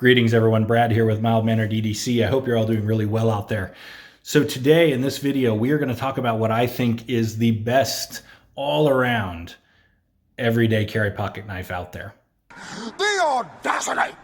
Greetings everyone, Brad here with Mild Mannered EDC. I hope you're all doing really well out there. So today in this video, we are going to talk about what I think is the best all around everyday carry pocket knife out there. The audacity!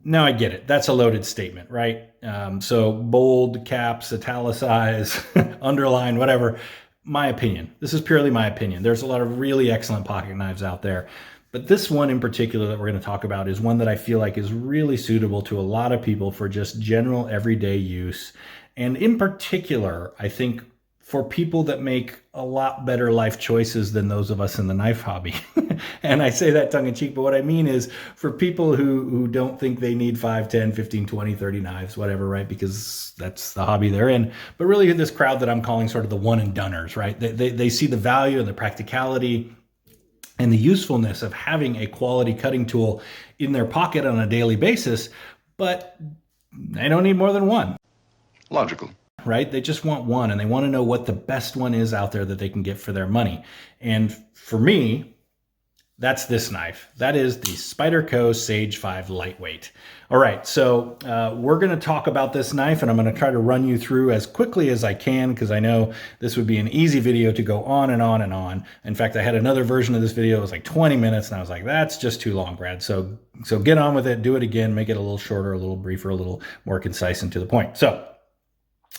Now I get it. That's a loaded statement, right? So bold, caps, italicize, underline, whatever. My opinion. This is purely my opinion. There's a lot of really excellent pocket knives out there. But this one in particular that we're going to talk about is one that I feel like is really suitable to a lot of people for just general everyday use. And in particular, I think for people that make a lot better life choices than those of us in the knife hobby. And I say that tongue in cheek, but what I mean is for people who don't think they need 5, 10, 15, 20, 30 knives, whatever, right? Because that's the hobby they're in. But really this crowd that I'm calling sort of the one and doneers, right? They see the value and the practicality and the usefulness of having a quality cutting tool in their pocket on a daily basis, but they don't need more than one. Logical. Right? They just want one, and they want to know what the best one is out there that they can get for their money. And for me, that's this knife. That is the Spyderco Sage 5 Lightweight. All right, so we're going to talk about this knife, and I'm going to try to run you through as quickly as I can because I know this would be an easy video to go on and on and on. In fact, I had another version of this video. It was like 20 minutes, and I was like, that's just too long, Brad. So get on with it. Do it again. Make it a little shorter, a little briefer, a little more concise and to the point. So,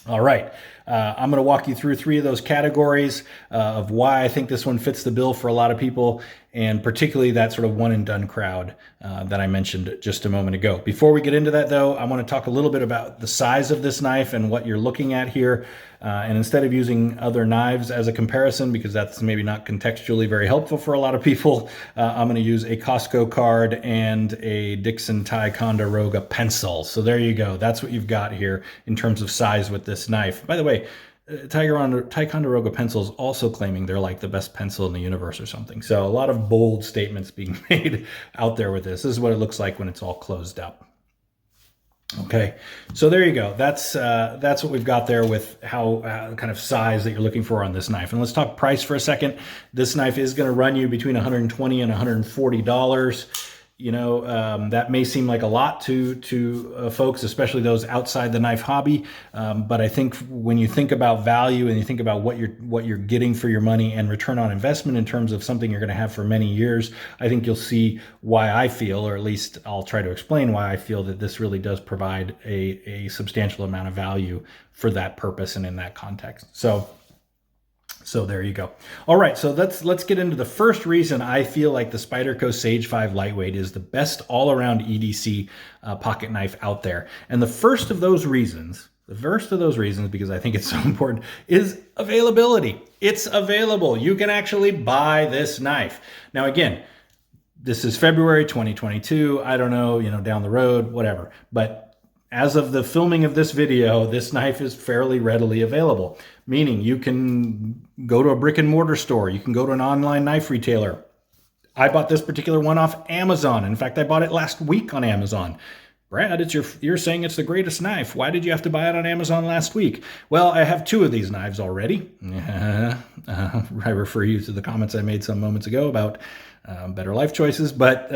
all right, I'm going to walk you through 3 of those categories of why I think this one fits the bill for a lot of people, and particularly that sort of one and done crowd that I mentioned just a moment ago. Before we get into that though, I want to talk a little bit about the size of this knife and what you're looking at here. And instead of using other knives as a comparison, because that's maybe not contextually very helpful for a lot of people, I'm going to use a Costco card and a Dixon Ticonderoga pencil. So there you go. That's what you've got here in terms of size with this knife. By the way, Ticonderoga pencils also claiming they're like the best pencil in the universe or something. So a lot of bold statements being made out there with this. This is what it looks like when it's all closed up. Okay, so there you go. That's what we've got there with how kind of size that you're looking for on this knife. And let's talk price for a second. This knife is going to run you between $120 and $140. You know, that may seem like a lot to folks, especially those outside the knife hobby. But I think when you think about value and you think about what you're getting for your money and return on investment in terms of something you're going to have for many years, I think you'll see why I feel, or at least I'll try to explain why I feel that this really does provide a substantial amount of value for that purpose and in that context. So there you go. All right, so let's get into the first reason I feel like the Spyderco Sage 5 Lightweight is the best all-around EDC pocket knife out there. And the first of those reasons, because I think it's so important, is availability. It's available. You can actually buy this knife. Now again, this is February 2022. I don't know, down the road, whatever. But as of the filming of this video, this knife is fairly readily available, meaning you can go to a brick and mortar store. You can go to an online knife retailer. I bought this particular one off Amazon. In fact, I bought it last week on Amazon. Brad, you're saying it's the greatest knife. Why did you have to buy it on Amazon last week? Well, I have 2 of these knives already. I refer you to the comments I made some moments ago about better life choices. But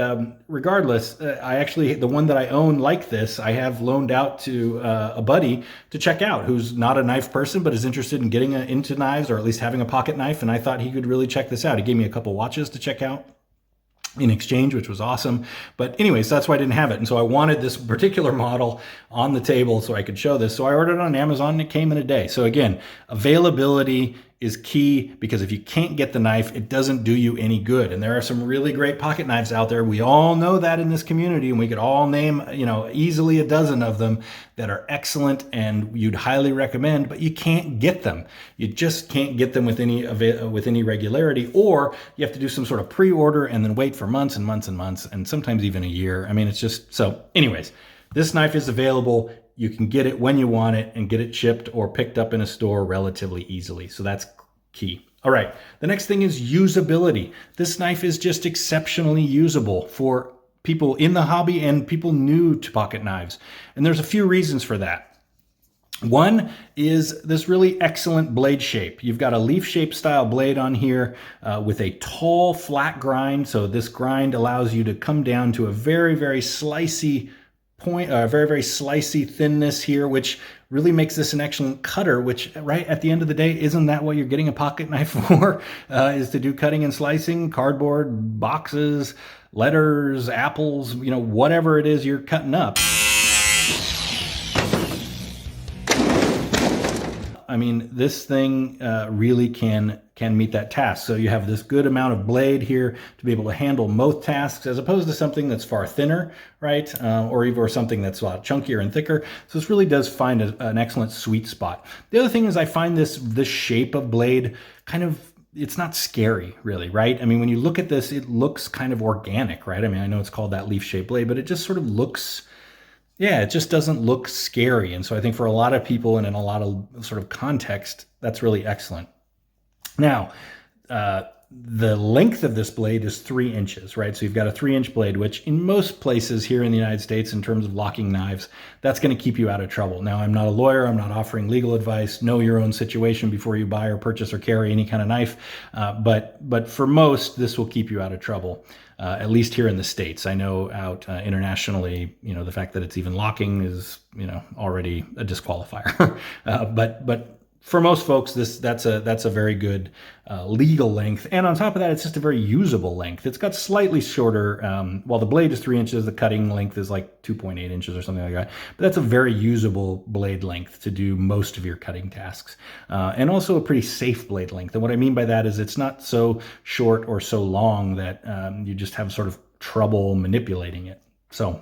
regardless, the one that I own like this, I have loaned out to a buddy to check out who's not a knife person, but is interested in getting into knives or at least having a pocket knife. And I thought he could really check this out. He gave me a couple watches to check out in exchange, which was awesome. But anyways, that's why I didn't have it. And so I wanted this particular model on the table so I could show this. So I ordered it on Amazon and it came in a day. So again, availability is key, because if you can't get the knife, it doesn't do you any good. And there are some really great pocket knives out there. We all know that in this community, and we could all name, easily a dozen of them that are excellent and you'd highly recommend, but you can't get them. You just can't get them with any regularity, or you have to do some sort of pre-order and then wait for months and months and months, and sometimes even a year. I mean, it's just, so anyways, this knife is available. You can get it when you want it and get it shipped or picked up in a store relatively easily. So that's key. All right. The next thing is usability. This knife is just exceptionally usable for people in the hobby and people new to pocket knives. And there's a few reasons for that. One is this really excellent blade shape. You've got a leaf shape style blade on here with a tall flat grind. So this grind allows you to come down to a very, very slicey point, very, very slicey thinness here, which really makes this an excellent cutter, which right at the end of the day, isn't that what you're getting a pocket knife for? Is to do cutting and slicing, cardboard, boxes, letters, apples, you know, whatever it is you're cutting up. I mean, this thing really can meet that task. So you have this good amount of blade here to be able to handle most tasks, as opposed to something that's far thinner, right? Or something that's a lot chunkier and thicker. So this really does find an excellent sweet spot. The other thing is I find this shape of blade kind of, it's not scary really, right? I mean, when you look at this, it looks kind of organic, right? I mean, I know it's called that leaf-shaped blade, but it just sort of looks, yeah, it just doesn't look scary. And so I think for a lot of people and in a lot of sort of context, that's really excellent. Now, the length of this blade is 3 inches, right? So you've got a 3-inch blade, which in most places here in the United States, in terms of locking knives, that's going to keep you out of trouble. Now, I'm not a lawyer. I'm not offering legal advice. Know your own situation before you buy or purchase or carry any kind of knife. But for most, this will keep you out of trouble. At least here in the States. I know out internationally, you know, the fact that it's even locking is, you know, already a disqualifier. But for most folks, that's a very good legal length. And on top of that, it's just a very usable length. It's got slightly shorter, while the blade is 3 inches, the cutting length is like 2.8 inches or something like that. But that's a very usable blade length to do most of your cutting tasks. And also a pretty safe blade length. And what I mean by that is it's not so short or so long that you just have sort of trouble manipulating it. So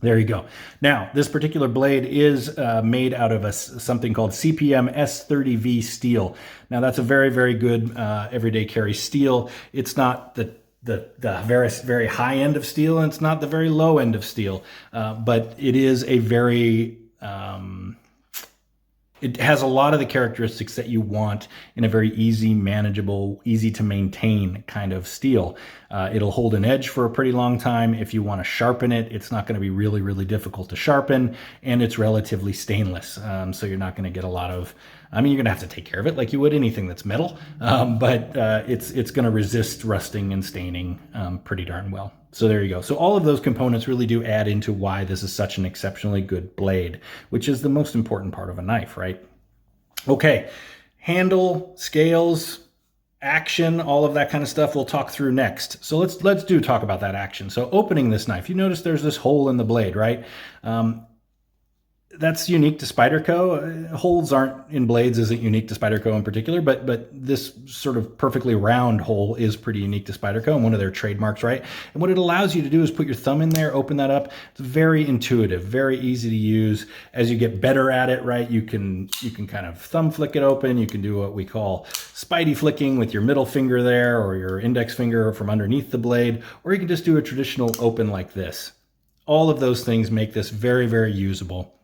there you go. Now, this particular blade is made out of something called CPM S30V steel. Now, that's a very, very good everyday carry steel. It's not the very, very high end of steel, and it's not the very low end of steel, but it is a very... it has a lot of the characteristics that you want in a very easy, manageable, easy to maintain kind of steel. It'll hold an edge for a pretty long time. If you want to sharpen it, it's not going to be really, really difficult to sharpen, and it's relatively stainless. So you're not going to get a lot of, I mean, you're going to have to take care of it like you would anything that's metal, but it's going to resist rusting and staining pretty darn well. So there you go. So all of those components really do add into why this is such an exceptionally good blade, which is the most important part of a knife, right? Okay, handle, scales, action, all of that kind of stuff we'll talk through next. So let's talk about that action. So opening this knife, you notice there's this hole in the blade, right? That's unique to Spyderco. Holes aren't in blades isn't unique to Spyderco in particular, but this sort of perfectly round hole is pretty unique to Spyderco and one of their trademarks, right? And what it allows you to do is put your thumb in there, open that up. It's very intuitive, very easy to use. As you get better at it, right, you can kind of thumb flick it open. You can do what we call Spidey flicking with your middle finger there or your index finger from underneath the blade, or you can just do a traditional open like this. All of those things make this very, very usable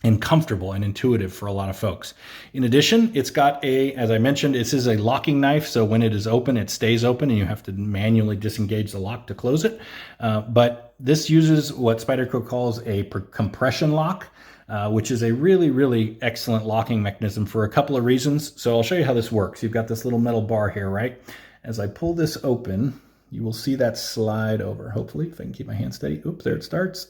and comfortable and intuitive for a lot of folks. In addition, it's got as I mentioned, this is a locking knife. So when it is open, it stays open and you have to manually disengage the lock to close it. But this uses what Spyderco calls a compression lock, which is a really, really excellent locking mechanism for a couple of reasons. So I'll show you how this works. You've got this little metal bar here, right? As I pull this open, you will see that slide over. Hopefully, if I can keep my hand steady. Oops, there it starts.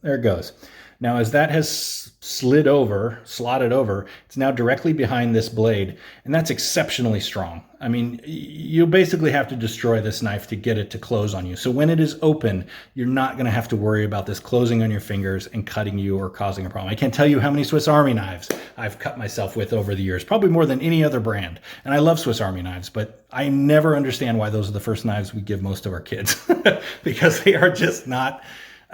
There it goes. Now, as that has slotted over, it's now directly behind this blade, and that's exceptionally strong. I mean, you basically have to destroy this knife to get it to close on you. So when it is open, you're not going to have to worry about this closing on your fingers and cutting you or causing a problem. I can't tell you how many Swiss Army knives I've cut myself with over the years, probably more than any other brand. And I love Swiss Army knives, but I never understand why those are the first knives we give most of our kids because they are just not...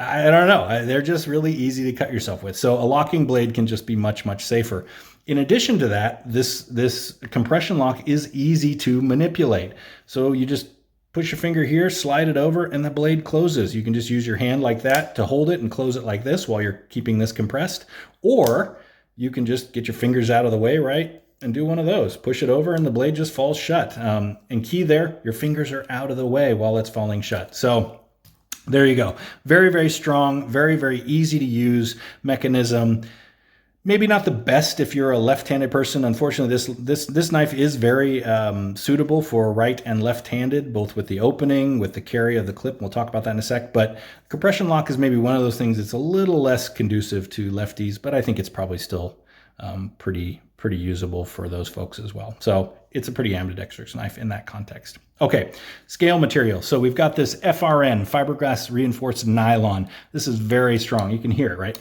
I don't know. They're just really easy to cut yourself with. So a locking blade can just be much, much safer. In addition to that, this compression lock is easy to manipulate. So you just push your finger here, slide it over, and the blade closes. You can just use your hand like that to hold it and close it like this while you're keeping this compressed. Or you can just get your fingers out of the way, right? And do one of those. Push it over and the blade just falls shut. And key there, your fingers are out of the way while it's falling shut. So there you go. Very, very strong, very, very easy to use mechanism. Maybe not the best if you're a left-handed person. Unfortunately, this knife is very suitable for right and left-handed, both with the opening, with the carry of the clip. We'll talk about that in a sec. But compression lock is maybe one of those things that's a little less conducive to lefties, but I think it's probably still pretty usable for those folks as well. So it's a pretty ambidextrous knife in that context. Okay, scale material. So we've got this FRN, fiberglass reinforced nylon. This is very strong. You can hear it, right?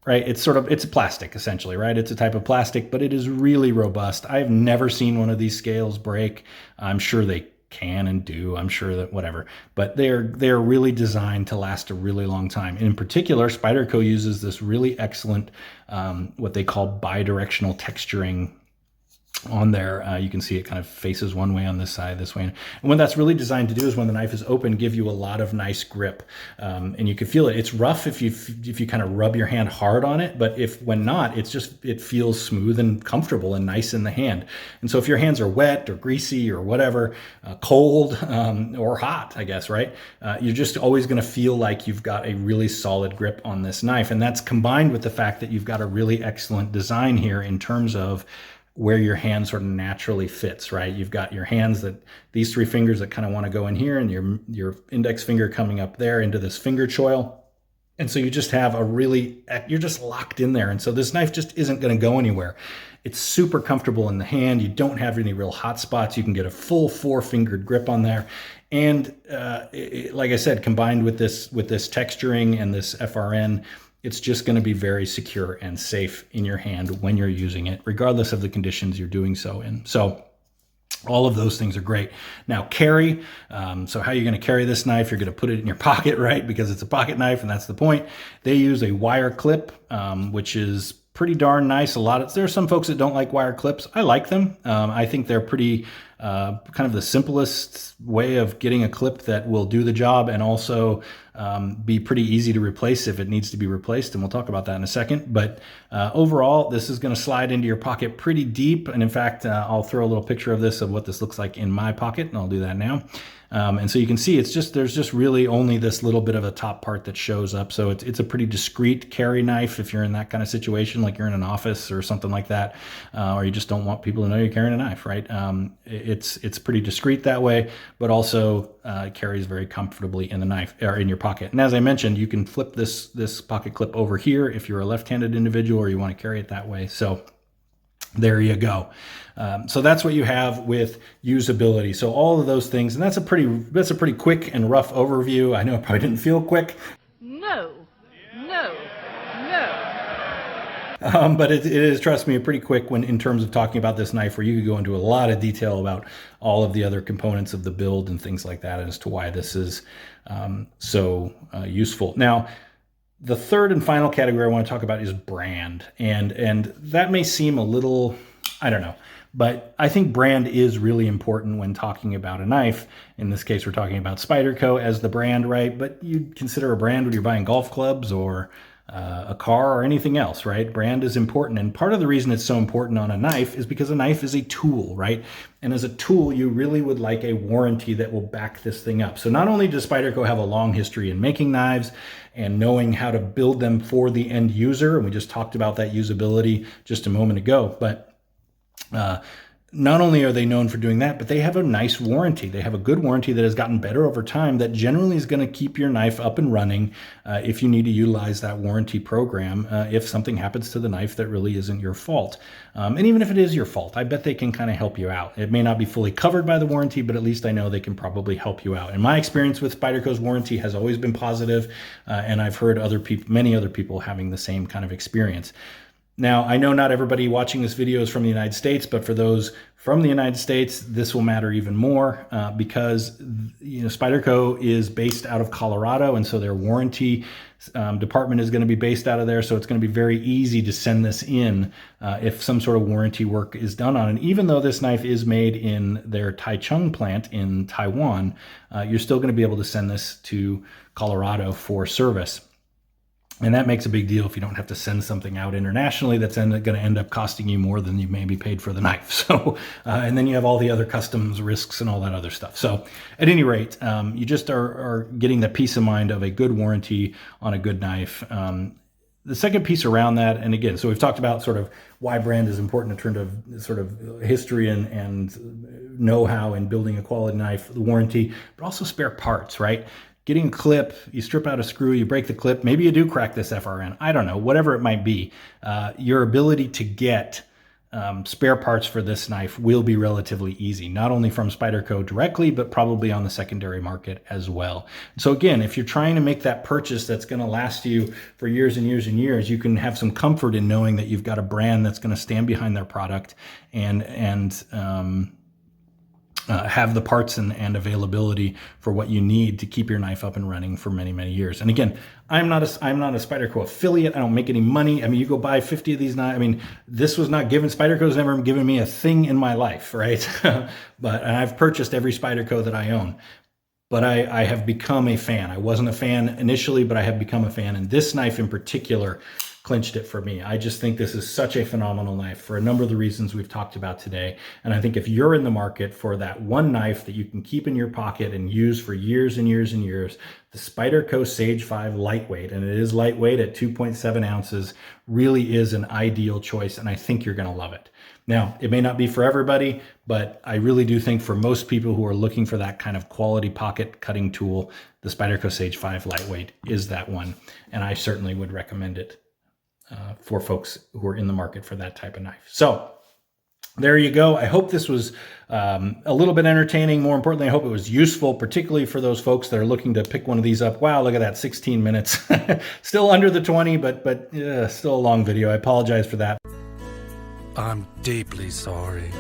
Right, it's a plastic essentially, right? It's a type of plastic, but it is really robust. I've never seen one of these scales break. I'm sure they can and do. I'm sure that whatever, but they're really designed to last a really long time. And in particular, Spyderco uses this really excellent what they call bidirectional texturing on there. You can see it kind of faces one way on this side, this way. And what that's really designed to do is when the knife is open, give you a lot of nice grip. And you can feel it. It's rough if you kind of rub your hand hard on it, but when not, it feels smooth and comfortable and nice in the hand. And so if your hands are wet or greasy or whatever, cold or hot, I guess, right? You're just always going to feel like you've got a really solid grip on this knife. And that's combined with the fact that you've got a really excellent design here in terms of where your hand sort of naturally fits, right? You've got your hands these three fingers that kind of want to go in here, and your index finger coming up there into this finger choil. And so you just have you're just locked in there. And so this knife just isn't going to go anywhere. It's super comfortable in the hand. You don't have any real hot spots. You can get a full 4-fingered grip on there. And like I said, combined with this texturing and this FRN, it's just going to be very secure and safe in your hand when you're using it, regardless of the conditions you're doing so in. So all of those things are great. Now, carry. So how are you going to carry this knife? You're going to put it in your pocket, right? Because it's a pocket knife, and that's the point. They use a wire clip, which is pretty darn nice. There are some folks that don't like wire clips. I like them. I think they're pretty kind of the simplest way of getting a clip that will do the job and also be pretty easy to replace if it needs to be replaced. And we'll talk about that in a second. But overall, this is going to slide into your pocket pretty deep. And in fact, I'll throw a little picture of this, of what this looks like in my pocket, and I'll do that now. And so you can see there's just really only this little bit of a top part that shows up. So it's a pretty discreet carry knife if you're in that kind of situation, like you're in an office or something like that, or you just don't want people to know you're carrying a knife, right? It's pretty discreet that way, but also it carries very comfortably in the knife or in your pocket. And as I mentioned, you can flip this pocket clip over here if you're a left-handed individual or you want to carry it that way. So there you go. So that's what you have with usability. So all of those things, and that's a pretty quick and rough overview. I know it probably didn't feel quick. No. But it is, trust me, pretty quick in terms of talking about this knife, where you could go into a lot of detail about all of the other components of the build and things like that as to why this is so useful. Now, the third and final category I want to talk about is brand. And that may seem a little, I don't know, but I think brand is really important when talking about a knife. In this case, we're talking about Spyderco as the brand, right? But you'd consider a brand when you're buying golf clubs or a car or anything else, right? Brand is important. And part of the reason it's so important on a knife is because a knife is a tool, right? And as a tool, you really would like a warranty that will back this thing up. So not only does Spyderco have a long history in making knives and knowing how to build them for the end user, and we just talked about that usability just a moment ago, but not only are they known for doing that, but they have a nice warranty. They have a good warranty that has gotten better over time that generally is going to keep your knife up and running if you need to utilize that warranty program if something happens to the knife that really isn't your fault. And even if it is your fault, I bet they can kind of help you out. It may not be fully covered by the warranty, but at least I know they can probably help you out. And my experience with Spyderco's warranty has always been positive, and I've heard many other people having the same kind of experience. Now, I know not everybody watching this video is from the United States, but for those from the United States, this will matter even more because Spyderco is based out of Colorado, and so their warranty department is going to be based out of there. So it's going to be very easy to send this in if some sort of warranty work is done on it. Even though this knife is made in their Taichung plant in Taiwan, you're still going to be able to send this to Colorado for service. And that makes a big deal if you don't have to send something out internationally that's going to end up costing you more than you maybe paid for the knife. So, and then you have all the other customs risks and all that other stuff. So at any rate, you just are getting the peace of mind of a good warranty on a good knife. The second piece around that, and again, so we've talked about sort of why brand is important in terms of sort of history and know-how in building a quality knife, the warranty, but also spare parts, right? Getting a clip, you strip out a screw, you break the clip, maybe you do crack this FRN, I don't know, whatever it might be. Your ability to get spare parts for this knife will be relatively easy, not only from Spyderco directly, but probably on the secondary market as well. So again, if you're trying to make that purchase that's going to last you for years and years and years, you can have some comfort in knowing that you've got a brand that's going to stand behind their product and have the parts and availability for what you need to keep your knife up and running for many, many years. And again, I'm not a Spyderco affiliate. I don't make any money. I mean, you go buy 50 of these knives. I mean, this was not given. Spyderco's never given me a thing in my life, right? But and I've purchased every Spyderco that I own. But I have become a fan. I wasn't a fan initially, but I have become a fan. And this knife in particular clinched it for me. I just think this is such a phenomenal knife for a number of the reasons we've talked about today. And I think if you're in the market for that one knife that you can keep in your pocket and use for years and years and years, the Spyderco Sage 5 Lightweight, and it is lightweight at 2.7 ounces, really is an ideal choice. And I think you're going to love it. Now, it may not be for everybody, but I really do think for most people who are looking for that kind of quality pocket cutting tool, the Spyderco Sage 5 Lightweight is that one. And I certainly would recommend it for folks who are in the market for that type of knife. So there you go. I hope this was a little bit entertaining. More importantly, I hope it was useful, particularly for those folks that are looking to pick one of these up. Wow, look at that, 16 minutes. Still under the 20, but still a long video. I apologize for that. I'm deeply sorry.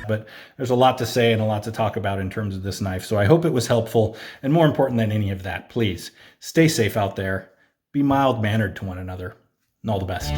But there's a lot to say and a lot to talk about in terms of this knife. So I hope it was helpful. And more important than any of that, please stay safe out there. Be mild-mannered to one another. And all the best.